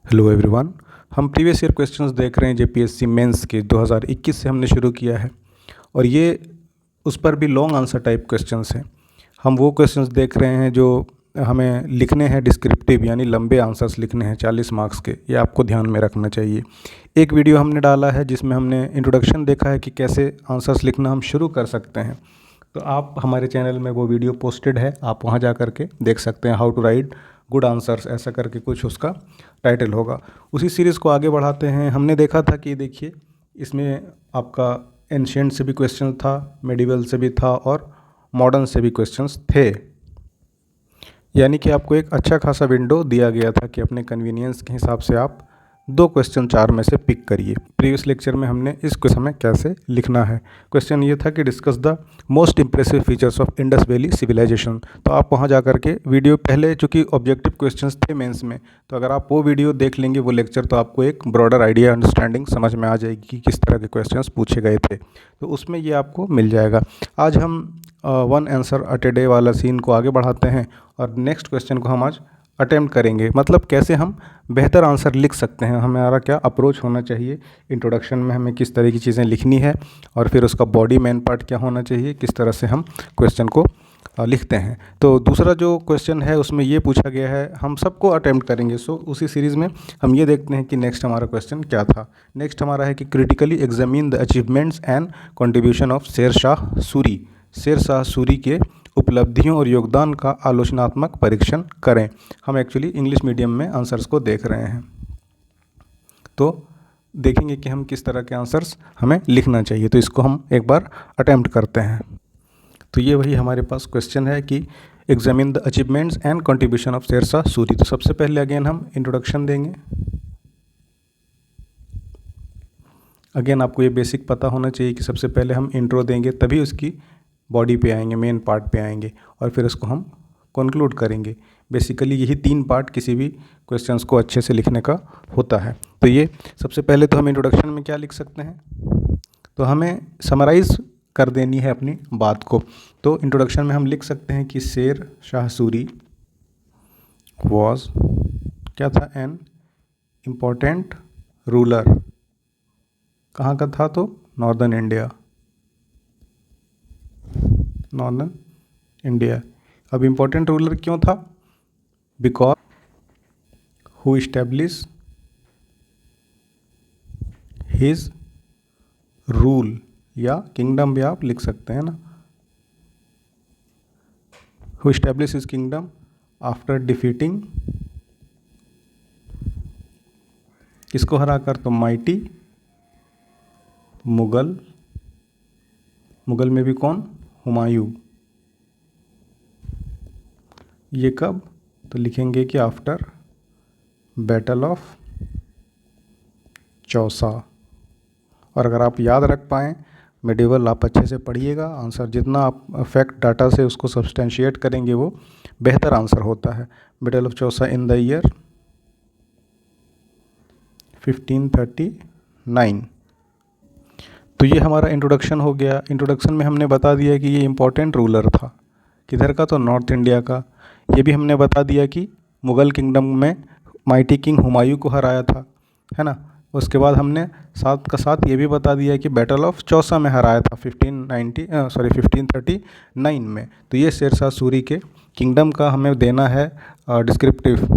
Hello everyone. हम previous year questions देख रहे हैं जेपीएससी मेंस के 2021 से हमने शुरू किया है और ये उस पर भी लॉन्ग आंसर टाइप क्वेश्चंस हैं। हम वो क्वेश्चंस देख रहे हैं जो हमें लिखने हैं डिस्क्रिप्टिव, यानी लंबे आंसर्स लिखने हैं 40 मार्क्स के। ये आपको ध्यान में रखना चाहिए। एक वीडियो हमने डाला है जिसमें हमने इंट्रोडक्शन देखा है कि कैसे आंसर्स लिखना हम शुरू कर सकते हैं। तो आप हमारे चैनल में वो वीडियो पोस्टेड है, आप वहाँ जा कर के देख सकते हैं। How to write good answers ऐसा करके कुछ उसका टाइटल होगा। उसी सीरीज़ को आगे बढ़ाते हैं। हमने देखा था कि देखिए इसमें आपका एंशिएंट से भी क्वेश्चन था, मेडिवल से भी था और मॉडर्न से भी क्वेश्चंस थे। यानी कि आपको एक अच्छा खासा विंडो दिया गया था कि अपने कन्वीनियंस के हिसाब से आप 2 क्वेश्चन 4 में से पिक करिए। प्रीवियस लेक्चर में हमने इस क्वेश्चन में कैसे लिखना है, क्वेश्चन ये था कि discuss the most impressive features of Indus valley civilisation. तो आप वहाँ जा कर के वीडियो पहले, चूँकि ऑब्जेक्टिव क्वेश्चंस थे मेंस में, तो अगर आप वो वीडियो देख लेंगे, वो लेक्चर, तो आपको एक ब्रॉडर आइडिया, अंडरस्टैंडिंग समझ में आ जाएगी कि किस तरह के क्वेश्चंस पूछे गए थे। तो उसमें ये आपको मिल जाएगा। आज हम 1 आंसर एट ए डे वाला सीन को आगे बढ़ाते हैं और नेक्स्ट क्वेश्चन को हम आज अटेम्प्ट करेंगे। मतलब कैसे हम बेहतर आंसर लिख सकते हैं, हमारा क्या अप्रोच होना चाहिए, इंट्रोडक्शन में हमें किस तरह की चीज़ें लिखनी है और फिर उसका बॉडी मेन पार्ट क्या होना चाहिए, किस तरह से हम क्वेश्चन को लिखते हैं। तो दूसरा जो क्वेश्चन है उसमें ये पूछा गया है, हम सबको अटेम्प्ट करेंगे। सो उसी सीरीज़ में हम ये देखते हैं कि नेक्स्ट हमारा क्वेश्चन क्या था। नेक्स्ट हमारा है कि critically examine the achievements and contribution of Sher Shah Suri. Sher Shah Suri के उपलब्धियों और योगदान का आलोचनात्मक परीक्षण करें। हम एक्चुअली इंग्लिश मीडियम में आंसर्स को देख रहे हैं, तो देखेंगे कि हम किस तरह के आंसर्स हमें लिखना चाहिए। तो इसको हम एक बार अटेम्प्ट करते हैं। तो ये वही हमारे पास क्वेश्चन है कि examine the achievements and contribution of Sher Shah Suri. तो सबसे पहले अगेन हम इंट्रोडक्शन देंगे। अगेन आपको ये बेसिक पता होना चाहिए कि सबसे पहले हम इंट्रो देंगे, तभी उसकी बॉडी पे आएंगे, मेन पार्ट पे आएंगे और फिर उसको हम कंक्लूड करेंगे। बेसिकली यही 3 पार्ट किसी भी क्वेश्चंस को अच्छे से लिखने का होता है। तो ये सबसे पहले तो हम इंट्रोडक्शन में क्या लिख सकते हैं, तो हमें समराइज़ कर देनी है अपनी बात को। तो इंट्रोडक्शन में हम लिख सकते हैं कि शेर शाह सूरी वॉज क्या था, एन इम्पोर्टेंट रूलर। कहाँ का था, तो नॉर्दर्न इंडिया, नॉर्दर्न इंडिया। अब इम्पोर्टेंट रूलर क्यों था, because who establish his rule, या किंगडम भी आप लिख सकते हैं ना, who establish his kingdom after defeating, किसको हराकर, तो माइटी मुगल। मुगल में भी कौन, हुमायूं। ये कब, तो लिखेंगे कि आफ्टर बैटल ऑफ चौसा। और अगर आप याद रख पाएँ मेडिवल, आप अच्छे से पढ़िएगा। आंसर जितना आप फैक्ट डाटा से उसको सब्सटेंशिएट करेंगे वो बेहतर आंसर होता है। Battle of Chausa in the year 1539। तो ये हमारा इंट्रोडक्शन हो गया। इंट्रोडक्शन में हमने बता दिया कि ये इम्पोर्टेंट रूलर था, किधर का, तो नॉर्थ इंडिया का। ये भी हमने बता दिया कि मुग़ल किंगडम में माइटी किंग हुमायूं को हराया था, है ना। उसके बाद हमने साथ का साथ ये भी बता दिया कि बैटल ऑफ चौसा में हराया था 1539 में। तो ये शेर शाह सूरी के किंगडम का हमें देना है डिस्क्रिप्टिव।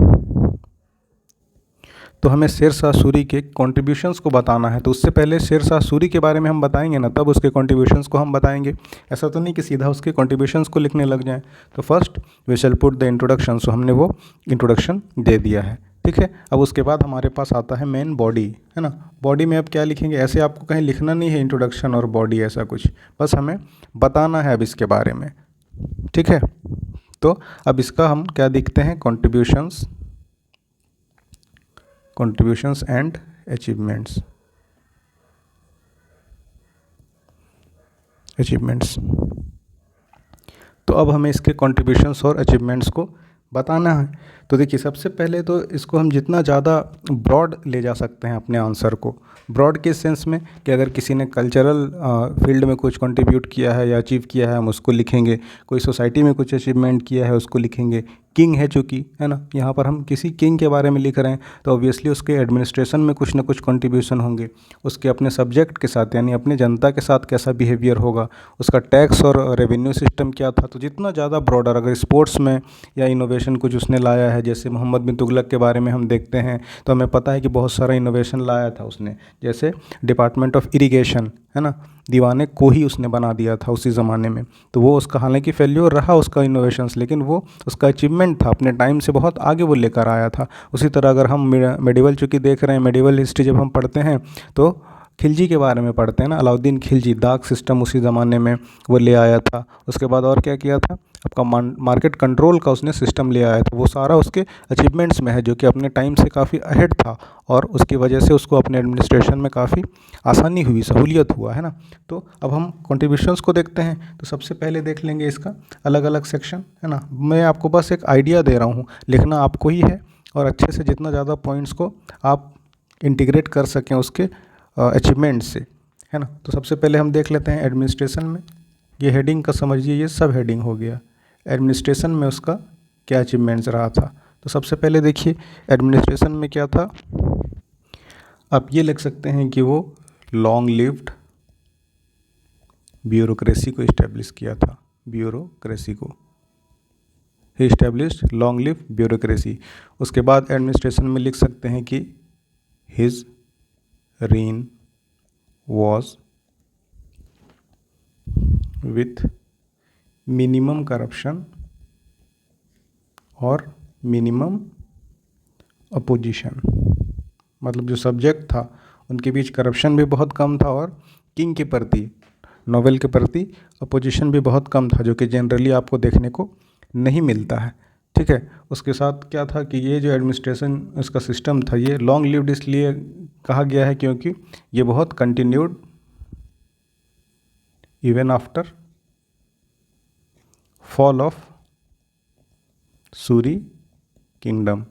तो हमें शेर शाह सूरी के कॉन्ट्रीब्यूशंस को बताना है। तो उससे पहले शेर शाह सूरी के बारे में हम बताएंगे ना, तब उसके कॉन्ट्रीब्यूशंस को हम बताएंगे। ऐसा तो नहीं कि सीधा उसके कॉन्ट्रीब्यूशंस को लिखने लग जाएं। तो first we shall put the introduction. So हमने वो इंट्रोडक्शन दे दिया है, ठीक है। अब उसके बाद हमारे पास आता है मेन बॉडी, है ना। बॉडी में अब क्या लिखेंगे, ऐसे आपको कहीं लिखना नहीं है इंट्रोडक्शन और बॉडी ऐसा कुछ, बस हमें बताना है अब इसके बारे में, ठीक है। तो अब इसका हम क्या लिखते हैं, कॉन्ट्रीब्यूशंस एंड अचीवमेंट्स। तो अब हमें इसके कॉन्ट्रीब्यूशंस और अचीवमेंट्स को बताना है। तो देखिए सबसे पहले तो इसको हम जितना ज़्यादा ब्रॉड ले जा सकते हैं अपने आंसर को, ब्रॉड के सेंस में कि अगर किसी ने कल्चरल फील्ड में कुछ कंट्रीब्यूट किया है या अचीव किया है, हम उसको लिखेंगे। कोई सोसाइटी में कुछ अचीवमेंट किया है, उसको लिखेंगे। किंग है चूँकि, है ना, यहाँ पर हम किसी किंग के बारे में लिख रहे हैं तो ऑब्वियसली उसके एडमिनिस्ट्रेशन में कुछ ना कुछ कंट्रीब्यूशन होंगे, उसके अपने सब्जेक्ट के साथ यानी अपने जनता के साथ कैसा बिहेवियर होगा, उसका टैक्स और रेवेन्यू सिस्टम क्या था। तो जितना ज़्यादा ब्रॉडर, अगर स्पोर्ट्स में या इनोवेशन कुछ उसने लाया है, जैसे मोहम्मद बिन तुगलक के बारे में हम देखते हैं तो हमें पता है कि बहुत सारा इनोवेशन लाया था उसने, जैसे डिपार्टमेंट ऑफ इरिगेशन, है ना, दीवाने को ही उसने बना दिया था उसी ज़माने में। तो वो उसका हालांकि फेल्योर रहा उसका इनोवेशंस, लेकिन वो उसका अचीवमेंट था, अपने टाइम से बहुत आगे वो लेकर आया था। उसी तरह अगर हम मेडिवल चूँकि देख रहे हैं, मेडिवल हिस्ट्री जब हम पढ़ते हैं तो खिलजी के बारे में पढ़ते हैं ना, अलाउद्दीन खिलजी, दाग सिस्टम उसी ज़माने में वो ले आया था। उसके बाद और क्या किया था, आपका मार्केट कंट्रोल का उसने सिस्टम ले आया था। वो सारा उसके अचीवमेंट्स में है जो कि अपने टाइम से काफ़ी अहेड था और उसकी वजह से उसको अपने एडमिनिस्ट्रेशन में काफ़ी आसानी हुई, सहूलियत हुआ, है ना। तो अब हम कॉन्ट्रीब्यूशंस को देखते हैं। तो सबसे पहले देख लेंगे इसका अलग अलग सेक्शन, है ना। मैं आपको बस एक आइडिया दे रहा हूँ, लिखना आपको ही है और अच्छे से जितना ज़्यादा पॉइंट्स को आप इंटीग्रेट कर सकें उसके अचीवमेंट से, है ना। तो सबसे पहले हम देख लेते हैं एडमिनिस्ट्रेशन में, ये हेडिंग का समझिए, ये सब हेडिंग हो गया। एडमिनिस्ट्रेशन में उसका क्या अचीवमेंट्स रहा था। तो सबसे पहले देखिए एडमिनिस्ट्रेशन में क्या था, आप ये लिख सकते हैं कि वो लॉन्ग लिव्ड ब्यूरोक्रेसी को इस्टेब्लिश किया था, ब्यूरोक्रेसी को ही इस्टेब्लिश्ड लॉन्ग लिव ब्यूरोक्रेसी। उसके बाद एडमिनिस्ट्रेशन में लिख सकते हैं कि his reign was with minimum corruption और मिनिमम अपोजिशन, मतलब जो सब्जेक्ट था उनके बीच करप्शन भी बहुत कम था और किंग के प्रति, नोवेल के प्रति अपोजिशन भी बहुत कम था, जो कि जनरली आपको देखने को नहीं मिलता है। ठीक है, उसके साथ क्या था कि ये जो एडमिनिस्ट्रेशन इसका सिस्टम था ये लॉन्ग लिव्ड इसलिए कहा गया है क्योंकि ये बहुत continued even after fall of Suri kingdom,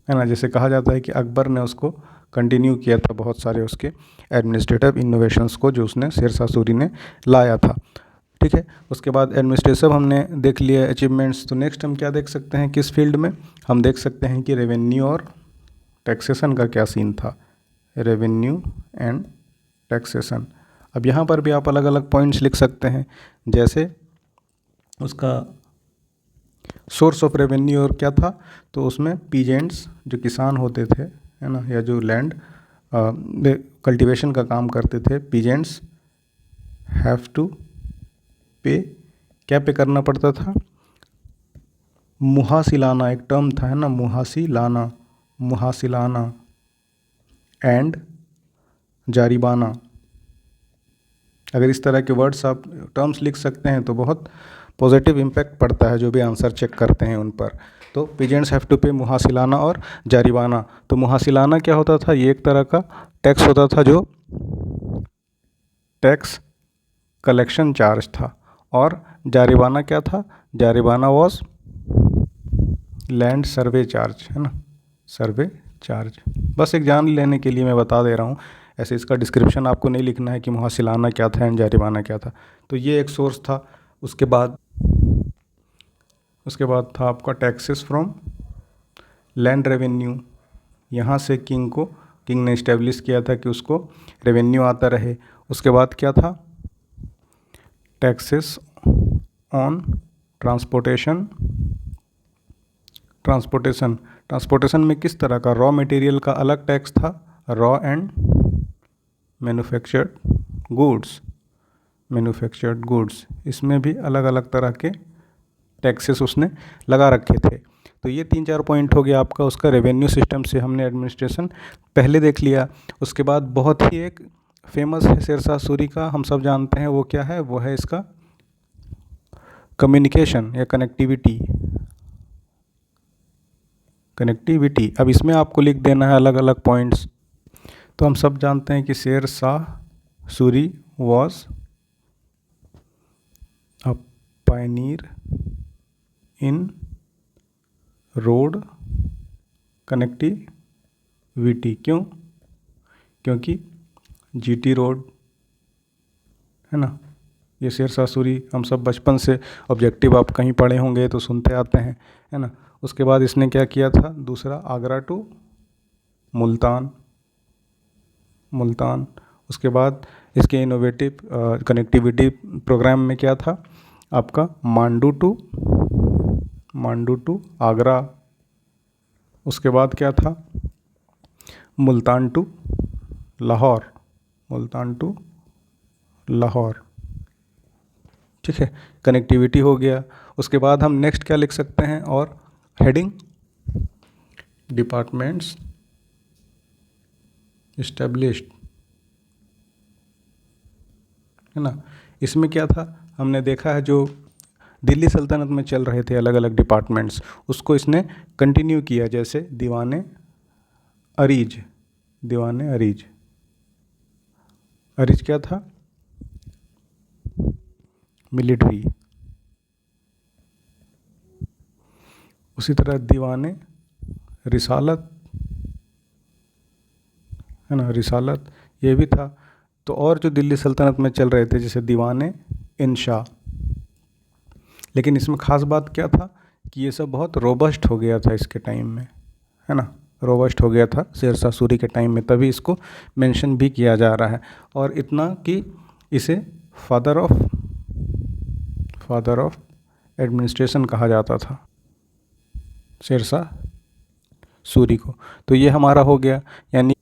है ना। जैसे कहा जाता है कि अकबर ने उसको कंटिन्यू किया था, बहुत सारे उसके एडमिनिस्ट्रेटिव इनोवेशंस को जो उसने शेरशाह सूरी ने लाया था। ठीक है, उसके बाद एडमिनिस्ट्रेटिव हमने देख लिया अचीवमेंट्स। तो नेक्स्ट हम क्या देख सकते हैं, किस फील्ड में हम देख सकते हैं कि रेवेन्यू और टैक्सेशन का क्या सीन था, रेवेन्यू एंड टैक्सेशन। अब यहाँ पर भी आप अलग अलग पॉइंट्स लिख सकते हैं, जैसे उसका सोर्स ऑफ रेवेन्यू और क्या था, तो उसमें पीजेंट्स जो किसान होते थे, है ना, या जो लैंड कल्टीवेशन का काम करते थे, पीजेंट्स हैव टू पे, क्या पे करना पड़ता था, मुहासिलाना एक टर्म था, है ना, मुहासिलाना, मुहासिलाना एंड जारिबाना। अगर इस तरह के वर्ड्स आप टर्म्स लिख सकते हैं तो बहुत पॉजिटिव इम्पैक्ट पड़ता है जो भी आंसर चेक करते हैं उन पर। तो पीजेंट्स हैव टू पे मुहासिलाना और जारिबाना। तो मुहासिलाना क्या होता था, ये एक तरह का टैक्स होता था जो टैक्स कलेक्शन चार्ज था, और जारिबाना क्या था, jaribana was land survey charge, है ना, सर्वे चार्ज। बस एक जान लेने के लिए मैं बता दे रहा हूँ, ऐसे इसका डिस्क्रिप्शन आपको नहीं लिखना है कि मुहासिलाना क्या था एंड जारिबाना क्या था। तो ये एक सोर्स था। उसके बाद था आपका टैक्सेस फ्रॉम लैंड रेवेन्यू। यहाँ से किंग ने इस्टेब्लिश किया था कि उसको रेवेन्यू आता रहे। उसके बाद क्या था, टैक्सेस ऑन ट्रांसपोर्टेशन। ट्रांसपोर्टेशन में किस तरह का, रॉ मटेरियल का अलग टैक्स था, रॉ एंड मैन्युफैक्चर्ड गुड्स, इसमें भी अलग अलग तरह के टैक्सेस उसने लगा रखे थे। तो ये 3-4 पॉइंट हो गया आपका उसका रेवेन्यू सिस्टम से, हमने एडमिनिस्ट्रेशन पहले देख लिया। उसके बाद बहुत ही एक फेमस है शेरशाह सूरी का, हम सब जानते हैं वो क्या है, वो है इसका कम्युनिकेशन या कनेक्टिविटी। अब इसमें आपको लिख देना है अलग अलग पॉइंट्स। तो हम सब जानते हैं कि Sher Shah Suri was a pioneer in road connectivity. क्यों, क्योंकि जीटी रोड, है ना, ये शेरशाह सूरी हम सब बचपन से ऑब्जेक्टिव आप कहीं पढ़े होंगे तो सुनते आते हैं, है ना। उसके बाद इसने क्या किया था, दूसरा आगरा टू मुल्तान, मुल्तान। उसके बाद इसके इनोवेटिव कनेक्टिविटी प्रोग्राम में क्या था आपका, मांडू टू आगरा। उसके बाद क्या था, मुल्तान टू लाहौर, मुल्तान टू लाहौर, ठीक है। कनेक्टिविटी हो गया। उसके बाद हम नेक्स्ट क्या लिख सकते हैं, और हेडिंग डिपार्टमेंट्स इस्टेब्लिश्ड, है ना। इसमें क्या था, हमने देखा है जो दिल्ली सल्तनत में चल रहे थे अलग अलग डिपार्टमेंट्स, उसको इसने कंटिन्यू किया, जैसे दीवाने अरीज, दीवाने अरीज, अरीज क्या था, मिलिट्री। उसी तरह दीवाने रिसालत, है ना, रिसालत ये भी था। तो और जो दिल्ली सल्तनत में चल रहे थे जैसे दीवाने इंशा, लेकिन इसमें ख़ास बात क्या था कि ये सब बहुत रोबस्ट हो गया था इसके टाइम में, है ना, रोबस्ट हो गया था शेरशाह सूरी के टाइम में, तभी इसको मेंशन भी किया जा रहा है। और इतना कि इसे फादर ऑफ एडमिनिस्ट्रेशन कहा जाता था, शेरशाह सूरी को। तो ये हमारा हो गया, यानी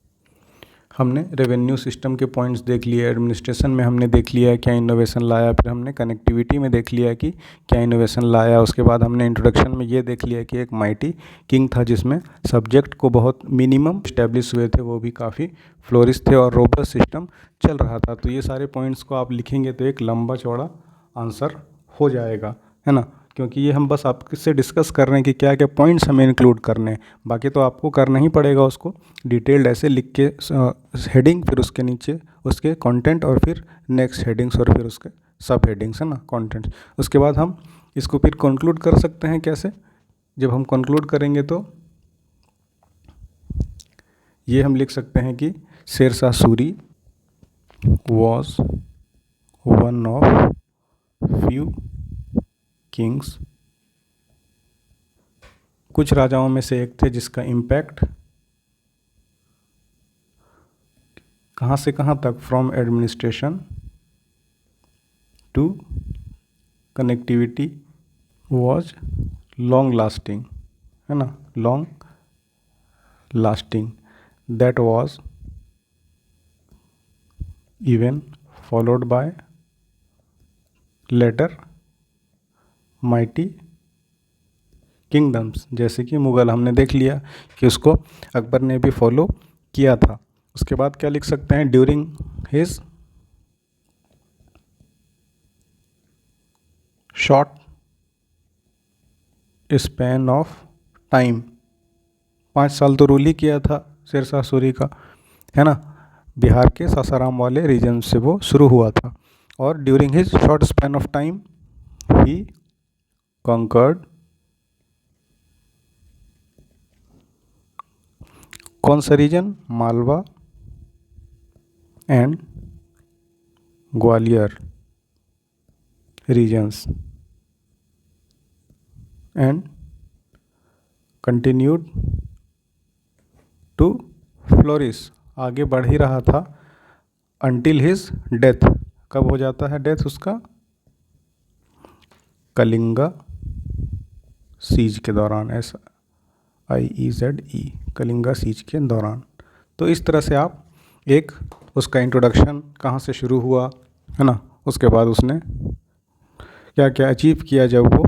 हमने रेवेन्यू सिस्टम के पॉइंट्स देख लिए, एडमिनिस्ट्रेशन में हमने देख लिया क्या इनोवेशन लाया, फिर हमने कनेक्टिविटी में देख लिया कि क्या इनोवेशन लाया। उसके बाद हमने इंट्रोडक्शन में ये देख लिया कि एक माइटी किंग था जिसमें सब्जेक्ट को बहुत मिनिमम इस्टेब्लिश हुए थे, वो भी काफ़ी फ्लोरिश थे और रोबस्ट सिस्टम चल रहा था। तो ये सारे पॉइंट्स को आप लिखेंगे तो एक लंबा चौड़ा आंसर हो जाएगा, है ना, क्योंकि ये हम बस आपसे डिस्कस कर रहे हैं कि क्या क्या पॉइंट्स हमें इंक्लूड करने हैं, बाकी तो आपको करना ही पड़ेगा उसको डिटेल्ड ऐसे लिख के, हेडिंग, फिर उसके नीचे उसके कंटेंट, और फिर नेक्स्ट हेडिंग्स, और फिर उसके सब हेडिंग्स, है ना, कंटेंट्स। उसके बाद हम इसको फिर कंक्लूड कर सकते हैं कैसे, जब हम कंक्लूड करेंगे तो ये हम लिख सकते हैं कि Sher Shah Suri was one of few kings, कुछ राजाओं में से एक थे जिसका इम्पैक्ट कहाँ से कहाँ तक, from administration to connectivity was long lasting, है ना, long lasting, that was even followed by later mighty kingdoms, जैसे कि मुग़ल, हमने देख लिया कि उसको अकबर ने भी फॉलो किया था। उसके बाद क्या लिख सकते हैं, during his short span of time, 5 साल तो रूल ही किया था शेरशाह सूरी का, है ना, बिहार के सासाराम वाले रीजन से वो शुरू हुआ था। और during his short span of time ही conquered कौन सा region, Malwa and Gwalior regions, and continued to flourish, आगे बढ़ ही रहा था अंटिल हिज डेथ, कब हो जाता है डेथ उसका, कलिंगा सीज के दौरान, SIEZE, कलिंगा सीज के दौरान। तो इस तरह से आप एक उसका इंट्रोडक्शन कहाँ से शुरू हुआ, है ना, उसके बाद उसने क्या क्या अचीव किया जब वो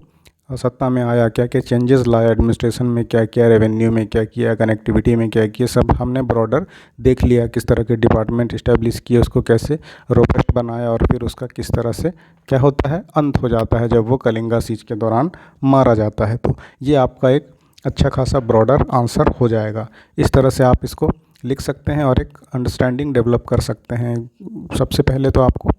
सत्ता में आया, क्या क्या चेंजेस लाया एडमिनिस्ट्रेशन में, क्या क्या रेवेन्यू में क्या किया, कनेक्टिविटी में क्या किया, सब हमने ब्रॉडर देख लिया, किस तरह के डिपार्टमेंट इस्टेब्लिश किए, उसको कैसे रोबस्ट बनाया, और फिर उसका किस तरह से क्या होता है, अंत हो जाता है जब वो कलिंगा सीज के दौरान मारा जाता है। तो ये आपका एक अच्छा खासा ब्रॉडर आंसर हो जाएगा। इस तरह से आप इसको लिख सकते हैं और एक अंडरस्टैंडिंग डेवलप कर सकते हैं। सबसे पहले तो आपको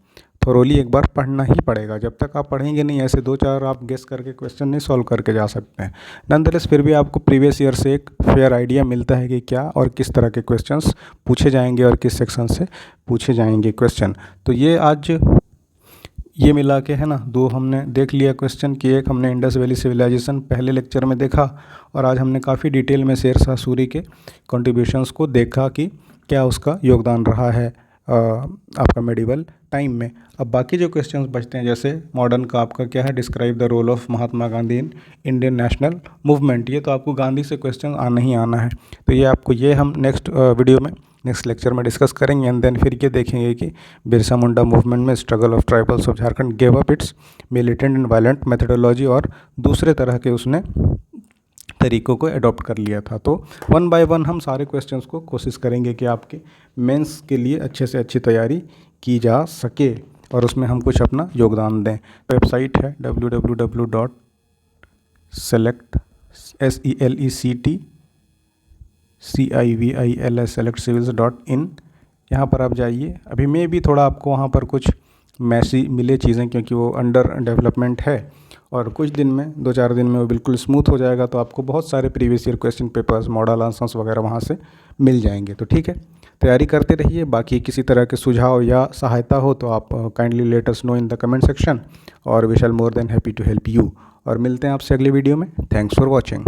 थोरोली एक बार पढ़ना ही पड़ेगा, जब तक आप पढ़ेंगे नहीं ऐसे 2-4 आप गेस करके क्वेश्चन नहीं सॉल्व करके जा सकते हैं। नॉनदलेस फिर भी आपको प्रीवियस ईयर से एक फेयर आइडिया मिलता है कि क्या और किस तरह के क्वेश्चंस पूछे जाएंगे और किस सेक्शन से पूछे जाएंगे क्वेश्चन। तो ये आज ये मिला के है ना, दो हमने देख लिया क्वेश्चन कि एक हमने इंडस वैली सिविलाइजेशन पहले लेक्चर में देखा, और आज हमने काफ़ी डिटेल में शेर शाह सूरी के कंट्रीब्यूशंस को देखा कि क्या उसका योगदान रहा है आपका मेडिवल टाइम में। अब बाकी जो क्वेश्चंस बचते हैं, जैसे मॉडर्न का आपका क्या है, describe the role of Mahatma Gandhi in Indian national movement. ये तो आपको गांधी से क्वेश्चन आना ही आना है, तो ये आपको ये हम नेक्स्ट वीडियो में नेक्स्ट लेक्चर में डिस्कस करेंगे। एंड देन फिर ये देखेंगे कि बिरसा मुंडा मूवमेंट में struggle of tribals of Jharkhand gave up it's militant and violent methodology, और दूसरे तरह के उसने तरीक़ों को अडॉप्ट कर लिया था। तो वन बाय वन हम सारे क्वेश्चंस को कोशिश करेंगे कि आपके मेंस के लिए अच्छे से अच्छी तैयारी की जा सके और उसमें हम कुछ अपना योगदान दें। वेबसाइट है selectcivils.in। यहाँ पर आप जाइए। अभी में भी थोड़ा आपको वहाँ पर कुछ मैसी मिले चीज़ें, क्योंकि वो अंडर डेवलपमेंट है, और कुछ दिन में 2-4 दिन में वो बिल्कुल स्मूथ हो जाएगा, तो आपको बहुत सारे previous year question papers, model answers वगैरह वहाँ से मिल जाएंगे। तो ठीक है, तैयारी करते रहिए। बाकी किसी तरह के सुझाव या सहायता हो तो आप kindly let us know in the comment section, और we shall more than happy to help you. और मिलते हैं आपसे अगले वीडियो में। Thanks for watching.